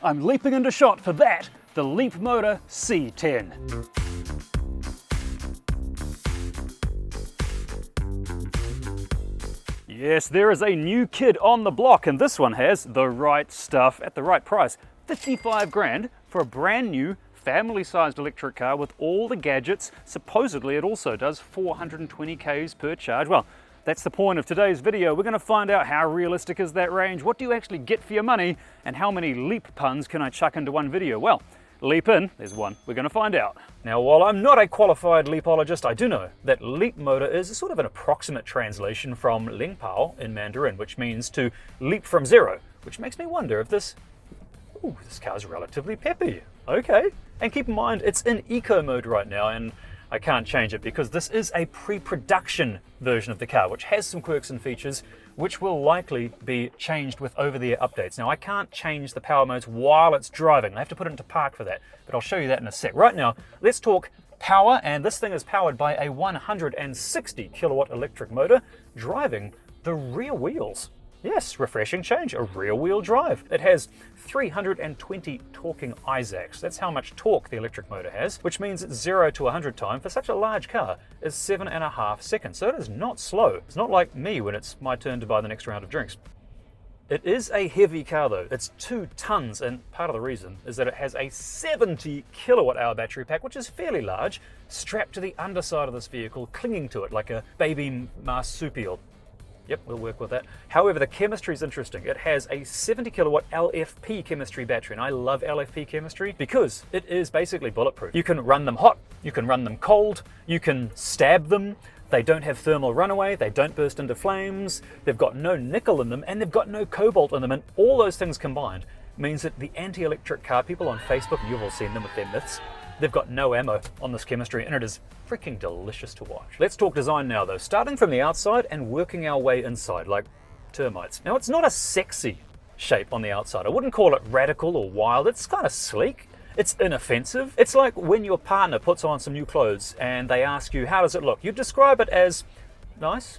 I'm leaping into shot for that, the Leapmotor C10. Yes, there is a new kid on the block, and this one has the right stuff at the right price. 55 grand for a brand new family-sized electric car with all the gadgets. Supposedly it also does 420 k's per charge. Well, that's the point of today's video. We're going to find out how realistic is that range, what do you actually get for your money, and how many leap puns can I chuck into one video? Well, leap in, there's one, we're going to find out. Now, while I'm not a qualified leapologist, I do know that leapmotor is sort of an approximate translation from lingpao in Mandarin, which means to leap from zero, which makes me wonder if this car's relatively peppy. Okay, and keep in mind, it's in eco mode right now, and I can't change it because this is a pre-production version of the car, which has some quirks and features which will likely be changed with over-the-air updates. Now, I can't change the power modes while it's driving. I have to put it into park for that, but I'll show you that in a sec. Right now, let's talk power, and this thing is powered by a 160 kilowatt electric motor driving the rear wheels. Yes, refreshing change, a rear-wheel drive. It has 320 torquing Isaacs. That's how much torque the electric motor has, which means its 0 to 100 time for such a large car is 7.5 seconds. So it is not slow. It's not like me when it's my turn to buy the next round of drinks. It is a heavy car though. It's 2 tons, and part of the reason is that it has a 70 kilowatt hour battery pack, which is fairly large, strapped to the underside of this vehicle, clinging to it like a baby marsupial. Yep, we'll work with that. However, the chemistry is interesting. It has a 70 kilowatt LFP chemistry battery, and I love LFP chemistry because it is basically bulletproof. You can run them hot, you can run them cold, you can stab them. They don't have thermal runaway, they don't burst into flames, they've got no nickel in them, and they've got no cobalt in them, and all those things combined means that the anti-electric car people on Facebook, you've all seen them with their myths, they've got no ammo on this chemistry, and it is freaking delicious to watch. Let's talk design now though, starting from the outside and working our way inside, like termites. Now, it's not a sexy shape on the outside. I wouldn't call it radical or wild. It's kind of sleek. It's inoffensive. It's like when your partner puts on some new clothes and they ask you, how does it look? You describe it as nice,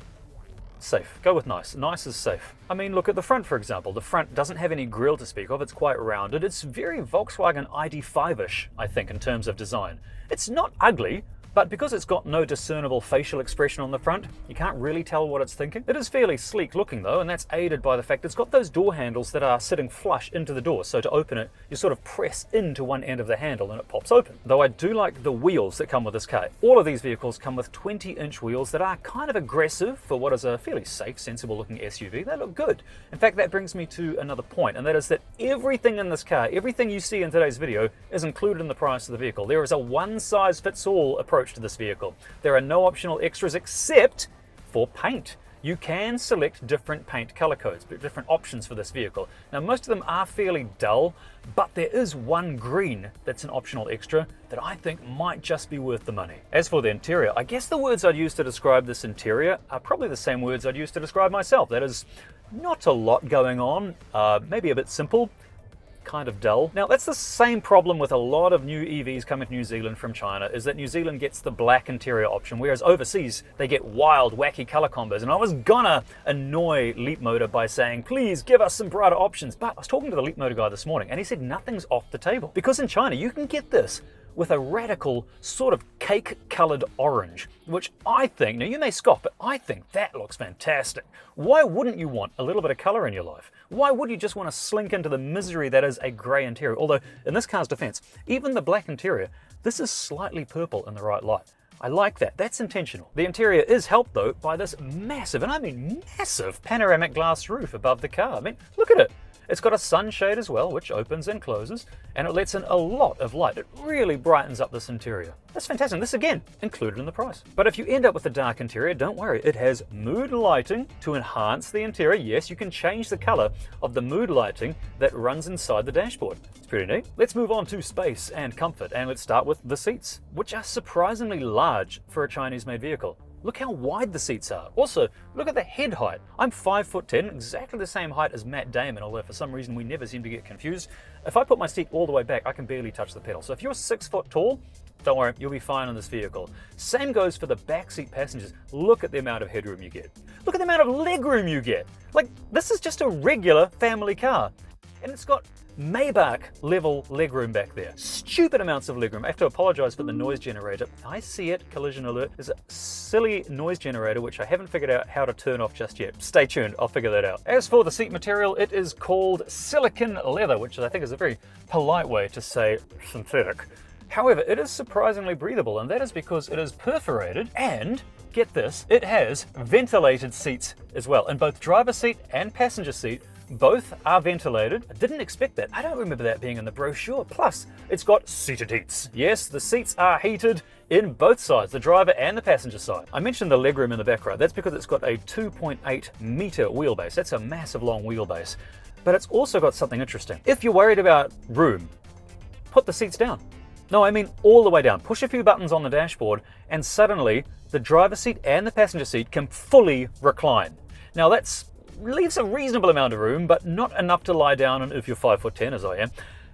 safe. Go with nice. Nice is safe. I mean, look at the front, for example. The front doesn't have any grille to speak of. It's quite rounded. It's very Volkswagen ID.5-ish, I think, in terms of design. It's not ugly, but because it's got no discernible facial expression on the front, you can't really tell what it's thinking. It is fairly sleek looking though, and that's aided by the fact it's got those door handles that are sitting flush into the door. So to open it, you sort of press into one end of the handle and it pops open. Though I do like the wheels that come with this car. All of these vehicles come with 20-inch wheels that are kind of aggressive for what is a fairly safe, sensible looking SUV. They look good. In fact, that brings me to another point, and that is that everything in this car, everything you see in today's video is included in the price of the vehicle. There is a one-size-fits-all approach to this vehicle. There are no optional extras except for paint. You can select different paint color codes, different options for this vehicle. Now, most of them are fairly dull, but there is one green that's an optional extra that I think might just be worth the money. As for the interior, I guess the words I'd use to describe this interior are probably the same words I'd use to describe myself. That is, not a lot going on, maybe a bit simple, kind of dull. Now, that's the same problem with a lot of new EVs coming to New Zealand from China, is that New Zealand gets the black interior option, whereas overseas they get wild, wacky color combos. And I was gonna annoy Leapmotor by saying, please give us some brighter options. But I was talking to the Leapmotor guy this morning and he said nothing's off the table. Because in China, you can get this with a radical sort of cake-colored orange, which I think, now you may scoff, but I think that looks fantastic. Why wouldn't you want a little bit of color in your life? Why would you just want to slink into the misery that is a gray interior? Although, in this car's defense, even the black interior, this is slightly purple in the right light. I like that. That's intentional. The interior is helped, though, by this massive, and I mean massive, panoramic glass roof above the car. I mean, look at it. It's got a sunshade as well, which opens and closes, and it lets in a lot of light. It really brightens up this interior. That's fantastic. This, again, included in the price. But if you end up with a dark interior, don't worry. It has mood lighting to enhance the interior. Yes, you can change the color of the mood lighting that runs inside the dashboard. It's pretty neat. Let's move on to space and comfort, and let's start with the seats, which are surprisingly large for a Chinese-made vehicle. Look how wide the seats are. Also, look at the head height. I'm 5'10", exactly the same height as Matt Damon, although for some reason we never seem to get confused. If I put my seat all the way back, I can barely touch the pedal. So if you're 6 foot tall, don't worry, you'll be fine in this vehicle. Same goes for the backseat passengers. Look at the amount of headroom you get. Look at the amount of legroom you get. Like, this is just a regular family car. And it's got Maybach level legroom back there. Stupid amounts of legroom. I have to apologize for the noise generator. I see it, collision alert. There's a silly noise generator which I haven't figured out how to turn off just yet. Stay tuned, I'll figure that out. As for the seat material, it is called silicon leather, which I think is a very polite way to say synthetic. However, it is surprisingly breathable, and that is because it is perforated and, get this, it has ventilated seats as well. In both driver's seat and passenger seat, both are ventilated. I didn't expect that. I don't remember that being in the brochure. Plus, it's got seated heats. Yes, the seats are heated in both sides, the driver and the passenger side. I mentioned the legroom in the back row. That's because it's got a 2.8 meter wheelbase. That's a massive long wheelbase. But it's also got something interesting. If you're worried about room, put the seats down. No, I mean all the way down. Push a few buttons on the dashboard and suddenly the driver's seat and the passenger seat can fully recline. Now that leaves a reasonable amount of room, but not enough to lie down in if you're 5'10" as I am.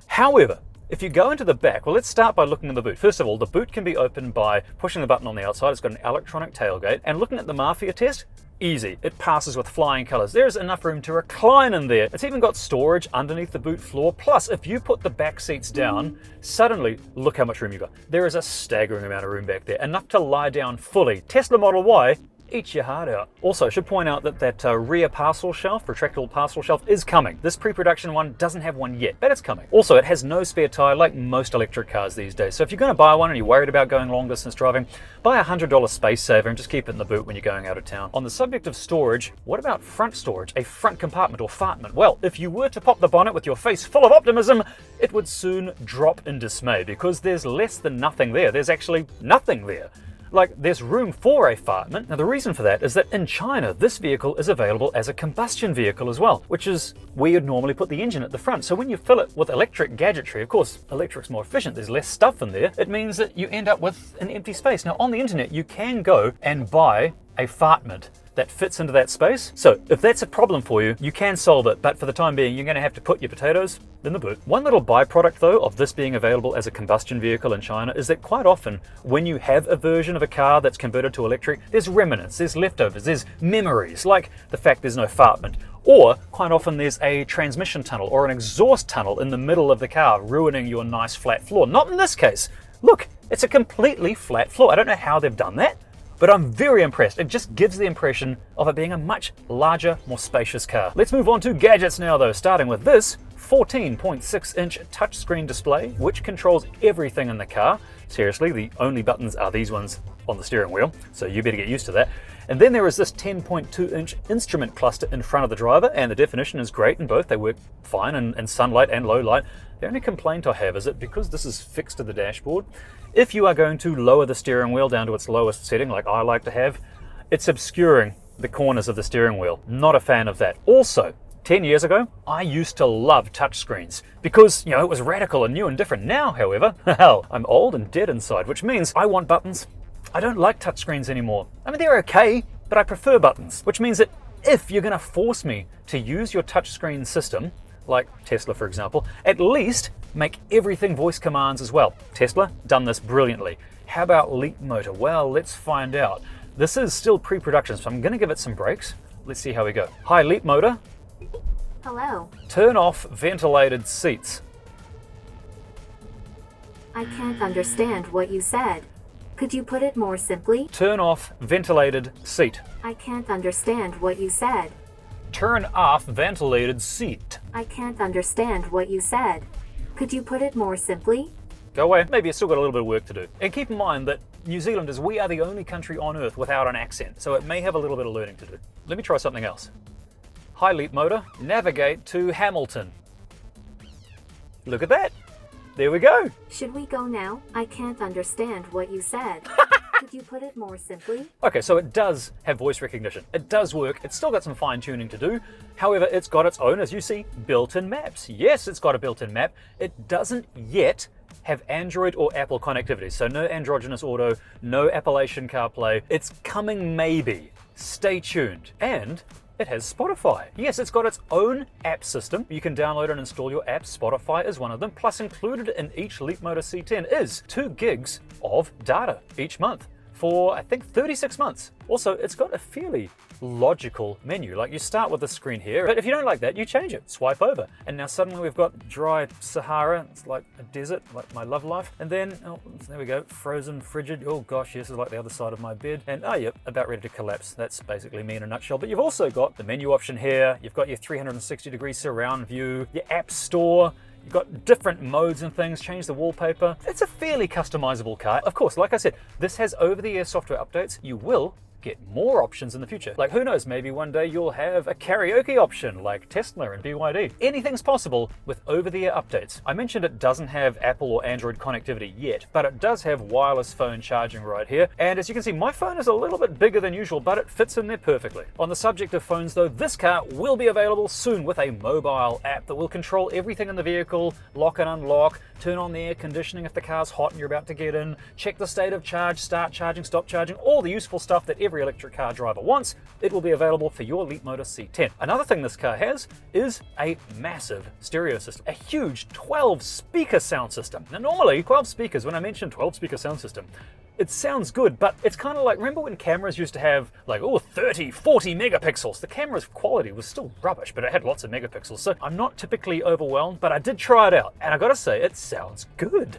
However, if you go into the back, well, let's start by looking at the boot. First of all, the boot can be opened by pushing the button on the outside. It's got an electronic tailgate. And looking at the Mafia test, easy. It passes with flying colors. There's enough room to recline in there. It's even got storage underneath the boot floor. Plus, if you put the back seats down, suddenly look how much room you've got. There is a staggering amount of room back there, enough to lie down fully. Tesla Model Y, eat your heart out. Also, I should point out that rear parcel shelf, retractable parcel shelf, is coming. This pre-production one doesn't have one yet, but it's coming. Also, it has no spare tire like most electric cars these days. So if you're going to buy one and you're worried about going long distance driving, buy a $100 space saver and just keep it in the boot when you're going out of town. On the subject of storage, what about front storage, a front compartment or fartment? Well, if you were to pop the bonnet with your face full of optimism, it would soon drop in dismay because there's less than nothing there. There's actually nothing there. Like, there's room for a fartment. Now, the reason for that is that in China, this vehicle is available as a combustion vehicle as well, which is where you'd normally put the engine at the front. So when you fill it with electric gadgetry, of course, electric's more efficient, there's less stuff in there. It means that you end up with an empty space. Now, on the internet, you can go and buy a fartment that fits into that space. So if that's a problem for you, you can solve it, but for the time being, you're gonna have to put your potatoes in the boot. One little byproduct though of this being available as a combustion vehicle in China is that quite often when you have a version of a car that's converted to electric, there's remnants, there's leftovers, there's memories, like the fact there's no fartment. Or quite often there's a transmission tunnel or an exhaust tunnel in the middle of the car, ruining your nice flat floor. Not in this case. Look, it's a completely flat floor. I don't know how they've done that, but I'm very impressed. It just gives the impression of it being a much larger, more spacious car. Let's move on to gadgets now though, starting with this 14.6-inch touchscreen display, which controls everything in the car. Seriously, the only buttons are these ones on the steering wheel, so you better get used to that. And then there is this 10.2-inch instrument cluster in front of the driver, and the definition is great in both. They work fine in sunlight and low light. The only complaint I have is that because this is fixed to the dashboard, if you are going to lower the steering wheel down to its lowest setting, like I like to have, it's obscuring the corners of the steering wheel. Not a fan of that. Also, 10 years ago, I used to love touchscreens because, it was radical and new and different. Now, however, hell, I'm old and dead inside, which means I want buttons. I don't like touchscreens anymore. I mean, they're okay, but I prefer buttons, which means that if you're going to force me to use your touchscreen system, like Tesla for example, at least make everything voice commands as well. Tesla done this brilliantly. How about Leapmotor? Well, let's find out. This is still pre-production, so I'm going to give it some breaks. Let's see how we go. Hi Leapmotor. Hello. Turn off ventilated seats. I can't understand what you said. Could you put it more simply? Turn off ventilated seat. I can't understand what you said. Turn off ventilated seat. I can't understand what you said. Could you put it more simply? Go away. Maybe it's still got a little bit of work to do. And keep in mind that New Zealanders, we are the only country on earth without an accent, so it may have a little bit of learning to do. Let me try something else. Hi Leapmotor, navigate to Hamilton. Look at that. There we go. Should we go now? I can't understand what you said. Could you put it more simply? Okay, so it does have voice recognition. It does work. It's still got some fine tuning to do. However, it's got its own, as you see, built-in maps. Yes, it's got a built-in map. It doesn't yet have Android or Apple connectivity. So no androgynous auto, no Appalachian CarPlay. It's coming maybe. Stay tuned. And it has Spotify. Yes, it's got its own app system. You can download and install your apps. Spotify is one of them. Plus included in each Leapmotor C10 is 2 gigs of data each month. for, I think, 36 months. Also, it's got a fairly logical menu. Like, you start with the screen here, but if you don't like that, you change it, swipe over. And now suddenly we've got dry Sahara. It's like a desert, like my love life. And then, oh, there we go, frozen, frigid. Oh gosh, yes, it's like the other side of my bed. And oh, yep, about ready to collapse. That's basically me in a nutshell. But you've also got the menu option here. You've got your 360-degree surround view, your app store. You've got different modes and things, change the wallpaper. It's a fairly customizable car. Of course, like I said, this has over-the-air software updates. You will get more options in the future. Like, who knows, maybe one day you'll have a karaoke option like Tesla and BYD. Anything's possible with over-the-air updates. I mentioned it doesn't have Apple or Android connectivity yet, but it does have wireless phone charging right here. And as you can see, my phone is a little bit bigger than usual, but it fits in there perfectly. On the subject of phones though, this car will be available soon with a mobile app that will control everything in the vehicle, lock and unlock, turn on the air conditioning if the car's hot and you're about to get in, check the state of charge, start charging, stop charging, all the useful stuff that every electric car driver wants. It will be available for your Leapmotor C10. Another thing this car has is a massive stereo system, a huge 12 speaker sound system. Now normally 12 speakers, when I mention 12 speaker sound system, it sounds good, but it's kind of like, remember when cameras used to have like, 30, 40 megapixels? The camera's quality was still rubbish, but it had lots of megapixels. So I'm not typically overwhelmed, but I did try it out. And I gotta say, it sounds good.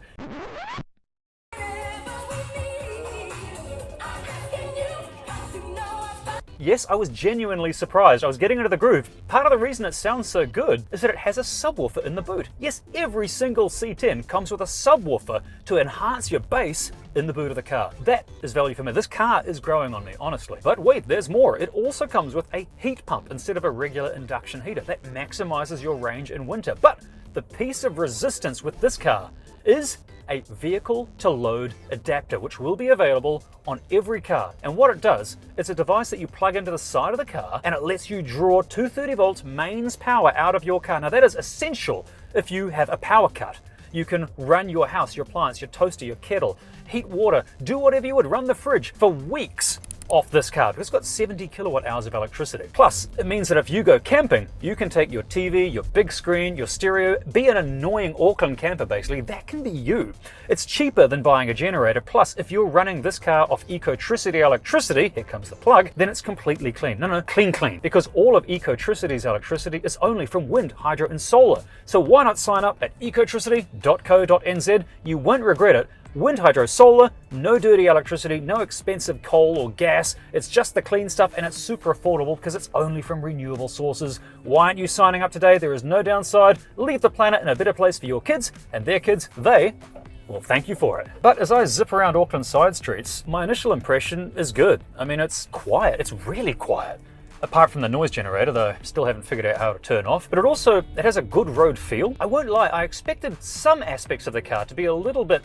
Yes, I was genuinely surprised. I was getting into the groove. Part of the reason it sounds so good is that it has a subwoofer in the boot. Yes, every single C10 comes with a subwoofer to enhance your bass in the boot of the car. That is value for me. This car is growing on me, honestly. But wait, there's more. It also comes with a heat pump instead of a regular induction heater. That maximizes your range in winter. But the piece of resistance with this car is a vehicle to load adapter, which will be available on every car. And what it does, it's a device that you plug into the side of the car and it lets you draw 230 volts mains power out of your car. Now that is essential if you have a power cut. You can run your house, your appliance, your toaster, your kettle, heat water, do whatever you would, run the fridge for weeks off this car. It's got 70 kilowatt hours of electricity. Plus, it means that if you go camping, you can take your TV, your big screen, your stereo, be an annoying Auckland camper basically, that can be you. It's cheaper than buying a generator. Plus, if you're running this car off Ecotricity electricity, here comes the plug, then it's completely clean. No, clean. Because all of Ecotricity's electricity is only from wind, hydro, and solar. So why not sign up at ecotricity.co.nz? You won't regret it. Wind, hydro, solar, no dirty electricity, no expensive coal or gas. It's just the clean stuff and it's super affordable because it's only from renewable sources. Why aren't you signing up today? There is no downside. Leave the planet in a better place for your kids and their kids. Well, thank you for it. But as I zip around Auckland side streets, my initial impression is good. I mean, it's quiet. It's really quiet. Apart from the noise generator, though I still haven't figured out how to turn off. But it has a good road feel. I won't lie, I expected some aspects of the car to be a little bit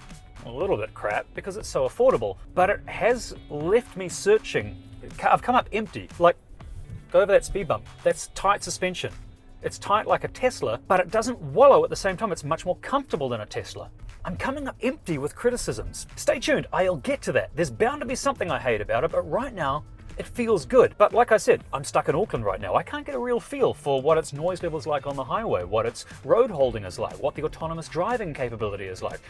crap because it's so affordable, but it has left me searching. I've come up empty. Like, go over that speed bump. That's tight suspension. It's tight like a Tesla, but it doesn't wallow at the same time. It's much more comfortable than a Tesla. I'm coming up empty with criticisms. Stay tuned, I'll get to that. There's bound to be something I hate about it, but right now, it feels good. But like I said, I'm stuck in Auckland right now. I can't get a real feel for what its noise level is like on the highway, what its road holding is like, what the autonomous driving capability is like,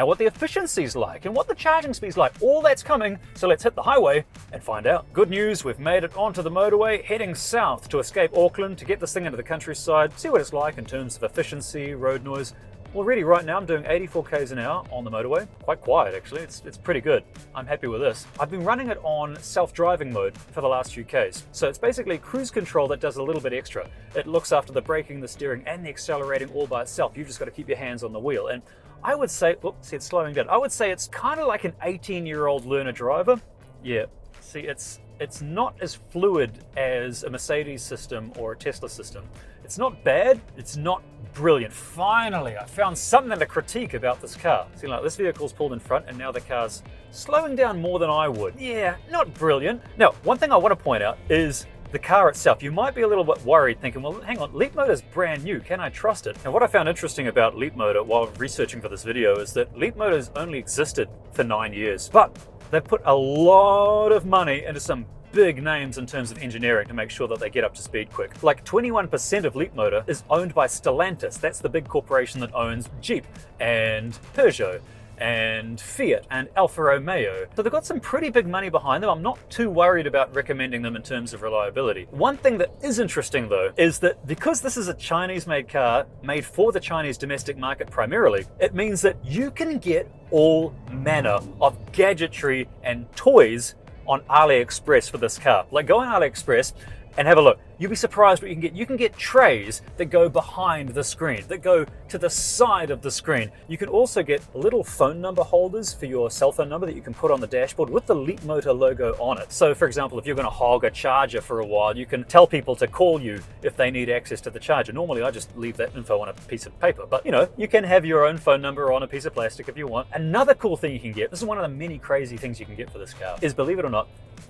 what the efficiency is like, and what the charging speed is like. All that's coming, so let's hit the highway and find out. Good news, we've made it onto the motorway, heading south to escape Auckland to get this thing into the countryside, see what it's like in terms of efficiency, road noise. Well, really, right now I'm doing 84 k's an hour on the motorway. Quite quiet, actually. It's pretty good. I'm happy with this. I've been running it on self-driving mode for the last few k's. So it's basically cruise control that does a little bit extra. It looks after the braking, the steering, and the accelerating all by itself. You've just got to keep your hands on the wheel. And I would say, see, it's slowing down. I would say it's kind of like an 18-year-old learner driver. Yeah, see, it's not as fluid as a Mercedes system or a Tesla system. It's not bad, it's not brilliant. Finally, I found something to critique about this car. See, like, this vehicle's pulled in front and now the car's slowing down more than I would. Yeah, not brilliant. Now, one thing I want to point out is the car itself. You might be a little bit worried thinking, well, hang on, Leapmotor's brand new, can I trust it? And what I found interesting about Leapmotor while researching for this video is that Leapmotor's only existed for 9 years, but they've put a lot of money into some big names in terms of engineering to make sure that they get up to speed quick. Like 21% of Leapmotor is owned by Stellantis. That's the big corporation that owns Jeep and Peugeot and Fiat and Alfa Romeo. So they've got some pretty big money behind them. I'm not too worried about recommending them in terms of reliability. One thing that is interesting though is that because this is a Chinese-made car made for the Chinese domestic market primarily, it means that you can get all manner of gadgetry and toys on AliExpress for this car. Like, go on AliExpress and have a look. You'll be surprised what you can get. You can get trays that go behind the screen, that go to the side of the screen. You can also get little phone number holders for your cell phone number that you can put on the dashboard with the Leapmotor logo on it. So for example, if you're going to hog a charger for a while, you can tell people to call you if they need access to the charger. Normally I just leave that info on a piece of paper, but you know, you can have your own phone number on a piece of plastic if you want. Another cool thing you can get, this is one of the many crazy things you can get for this car, is, believe it or not,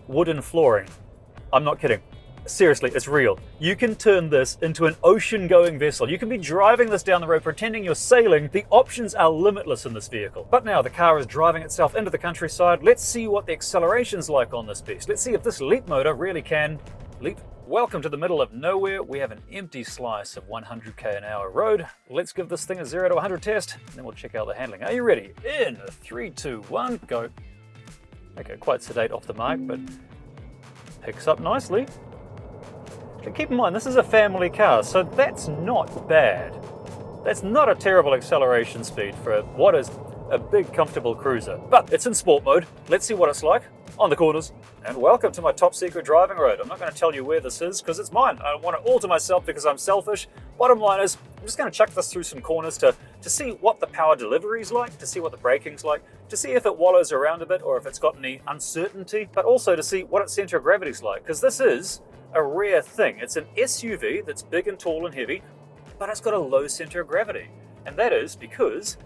wooden flooring. I'm not kidding. Seriously, it's real. You can turn this into an ocean-going vessel. You can be driving this down the road pretending you're sailing. The options are limitless in this vehicle. But now the car is driving itself into the countryside. Let's see what the acceleration's like on this beast. Let's see if this Leapmotor really can leap. Welcome to the middle of nowhere. We have an empty slice of 100k an hour road. Let's give this thing a 0 to 100 test, and then we'll check out the handling. Are you ready? In 3, 2, 1, go. Okay, quite sedate off the mark, but picks up nicely. Keep in mind, this is a family car, so that's not bad. That's not a terrible acceleration speed for what is a big, comfortable cruiser. But it's in sport mode. Let's see what it's like on the corners. And welcome to my top secret driving road. I'm not going to tell you where this is because it's mine. I want it all to myself because I'm selfish. Bottom line is, I'm just going to chuck this through some corners to see what the power delivery is like, to see what the braking's like, to see if it wallows around a bit or if it's got any uncertainty, but also to see what its center of gravity's like, because this is a rare thing. It's an SUV that's big and tall and heavy, but it's got a low center of gravity. And that is because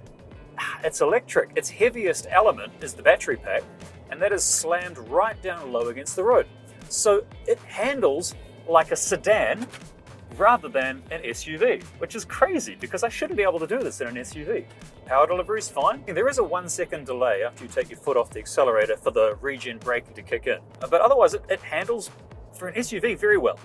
it's electric. Its heaviest element is the battery pack, and that is slammed right down low against the road. So it handles like a sedan rather than an SUV, which is crazy because I shouldn't be able to do this in an SUV. Power delivery is fine. There is a 1 second delay after you take your foot off the accelerator for the regen braking to kick in. But otherwise it handles for an SUV very well.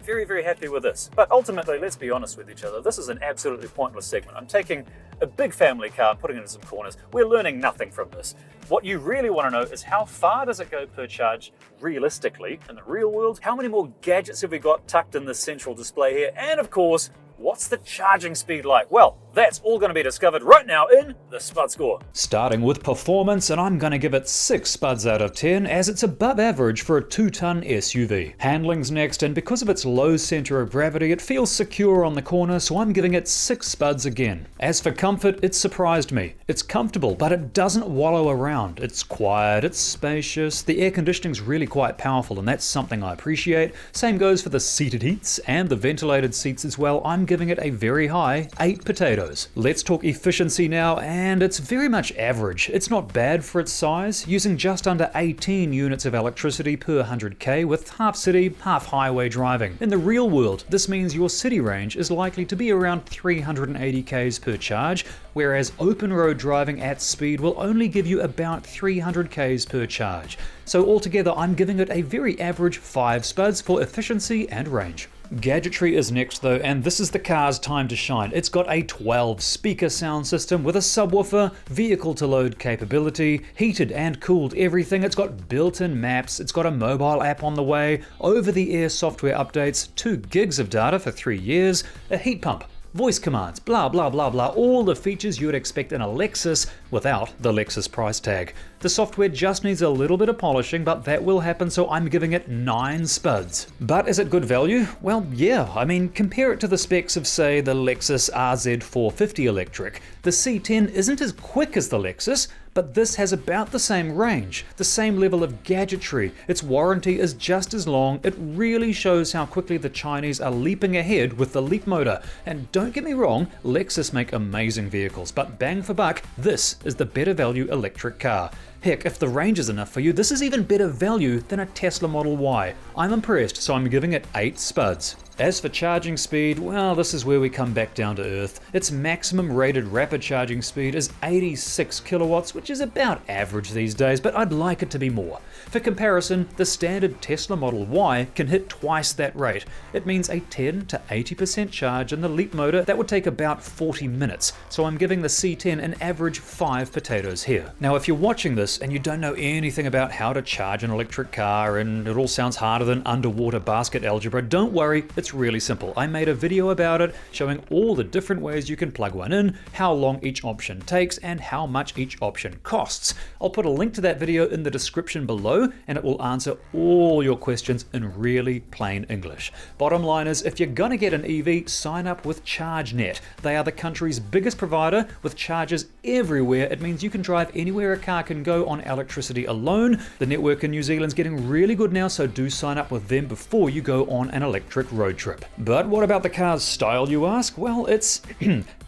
Very, very happy with this. But ultimately, let's be honest with each other, this is an absolutely pointless segment. I'm taking a big family car and putting it in some corners. We're learning nothing from this. What you really want to know is how far does it go per charge realistically in the real world? How many more gadgets have we got tucked in this central display here? And of course, what's the charging speed like? Well, that's all going to be discovered right now in the Spud Score. Starting with performance, and I'm going to give it 6 Spuds out of 10 as it's above average for a 2-ton SUV. Handling's next, and because of its low center of gravity, it feels secure on the corner, so I'm giving it 6 Spuds again. As for comfort, it surprised me. It's comfortable, but it doesn't wallow around. It's quiet, it's spacious, the air conditioning's really quite powerful, and that's something I appreciate. Same goes for the seated heats and the ventilated seats as well. I'm giving it a very high 8 potatoes. Let's talk efficiency now, and it's very much average. It's not bad for its size, using just under 18 units of electricity per 100k with half city, half highway driving. In the real world, this means your city range is likely to be around 380 k's per charge, whereas open road driving at speed will only give you about 300 k's per charge. So altogether, I'm giving it a very average 5 Spuds for efficiency and range. Gadgetry is next though, and this is the car's time to shine. It's got a 12-speaker sound system with a subwoofer, vehicle-to-load capability, heated and cooled everything. It's got built-in maps, it's got a mobile app on the way, over-the-air software updates, 2 gigs of data for 3 years, a heat pump, voice commands, blah blah blah blah, all the features you would expect in a Lexus without the Lexus price tag. The software just needs a little bit of polishing, but that will happen, so I'm giving it 9 Spuds. But is it good value? Well, yeah. I mean, compare it to the specs of, say, the Lexus RZ450 electric. The C10 isn't as quick as the Lexus, but this has about the same range, the same level of gadgetry. Its warranty is just as long. It really shows how quickly the Chinese are leaping ahead with the Leapmotor. And don't get me wrong, Lexus make amazing vehicles, but bang for buck, this is the better value electric car. Heck, if the range is enough for you, this is even better value than a Tesla Model Y. I'm impressed, so I'm giving it 8 spuds. As for charging speed, well, this is where we come back down to earth. Its maximum rated rapid charging speed is 86 kilowatts, which is about average these days, but I'd like it to be more. For comparison, the standard Tesla Model Y can hit twice that rate. It means a 10 to 80% charge in the Leapmotor that would take about 40 minutes, so I'm giving the C10 an average 5 potatoes here. Now, if you're watching this and you don't know anything about how to charge an electric car and it all sounds harder than underwater basket algebra, don't worry, it's really simple. I made a video about it showing all the different ways you can plug one in, how long each option takes, and how much each option costs. I'll put a link to that video in the description below and it will answer all your questions in really plain English. Bottom line is, if you're gonna get an EV, sign up with ChargeNet. They are the country's biggest provider with chargers everywhere. It means you can drive anywhere a car can go on electricity alone. The network in New Zealand's getting really good now, so do sign up with them before you go on an electric road trip. But what about the car's style, you ask? Well, it's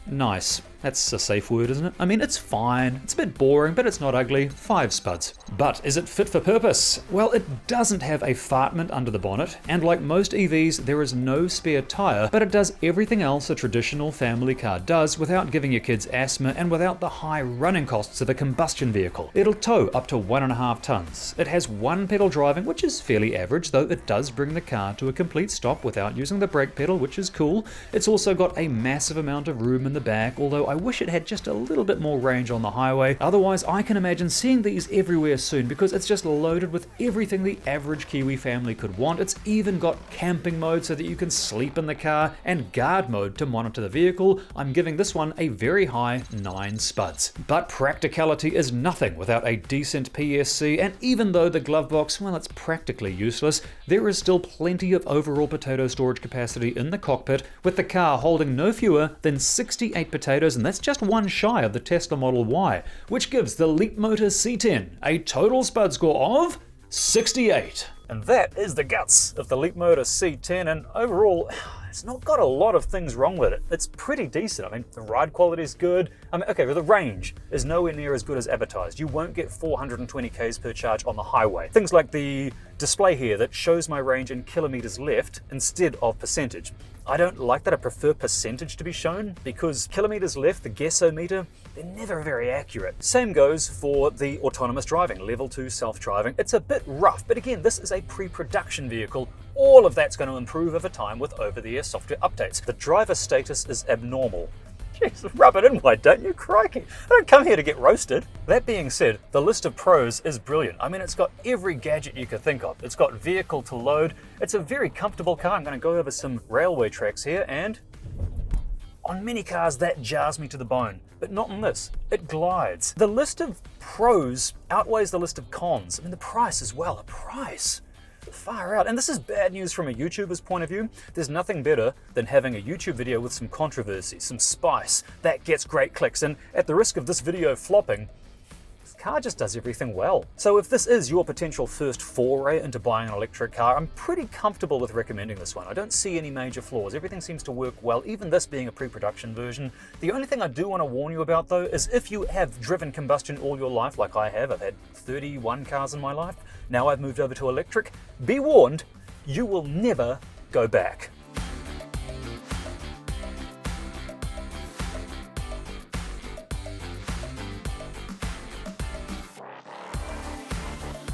nice. That's a safe word, isn't it? I mean, it's fine. It's a bit boring, but it's not ugly. 5 spuds. But is it fit for purpose? Well, it doesn't have a fartment under the bonnet, and like most EVs, there is no spare tire, but it does everything else a traditional family car does without giving your kids asthma and without the high running costs of a combustion vehicle. It'll tow up to 1.5 tons. It has one pedal driving, which is fairly average, though it does bring the car to a complete stop without using the brake pedal, which is cool. It's also got a massive amount of room in the back, although I wish it had just a little bit more range on the highway. Otherwise, I can imagine seeing these everywhere soon because it's just loaded with everything the average Kiwi family could want. It's even got camping mode so that you can sleep in the car and guard mode to monitor the vehicle. I'm giving this one a very high 9 spuds. But practicality is nothing without a decent PSC, and even though the glove box, well, it's practically useless, there is still plenty of overall potato storage capacity in the cockpit, with the car holding no fewer than 68 potatoes, and that's just one shy of the Tesla Model Y, which gives the Leapmotor C10 a total spud score of 68. And that is the guts of the Leapmotor C10, and overall, it's not got a lot of things wrong with it. It's pretty decent. I mean, the ride quality is good. I mean, okay, but the range is nowhere near as good as advertised. You won't get 420 k's per charge on the highway. Things like the display here that shows my range in kilometers left instead of percentage. I don't like that. I prefer percentage to be shown because kilometers left, the guessometer, they're never very accurate. Same goes for the autonomous driving, level 2 self-driving. It's a bit rough, but again, this is a pre-production vehicle. All of that's going to improve over time with over-the-air software updates. The driver status is abnormal. Jeez, rub it in, why don't you? Crikey. I don't come here to get roasted. That being said, the list of pros is brilliant. I mean, it's got every gadget you could think of. It's got vehicle to load. It's a very comfortable car. I'm going to go over some railway tracks here, and on many cars that jars me to the bone, but not on this. It glides. The list of pros outweighs the list of cons. I mean, the price as well. The price. Far out. And this is bad news from a YouTuber's point of view. There's nothing better than having a YouTube video with some controversy, some spice, that gets great clicks. And at the risk of this video flopping, this car just does everything well. So if this is your potential first foray into buying an electric car, I'm pretty comfortable with recommending this one. I don't see any major flaws. Everything seems to work well, even this being a pre-production version. The only thing I do want to warn you about though is if you have driven combustion all your life, like I have, I've had 31 cars in my life, now I've moved over to electric, be warned, you will never go back.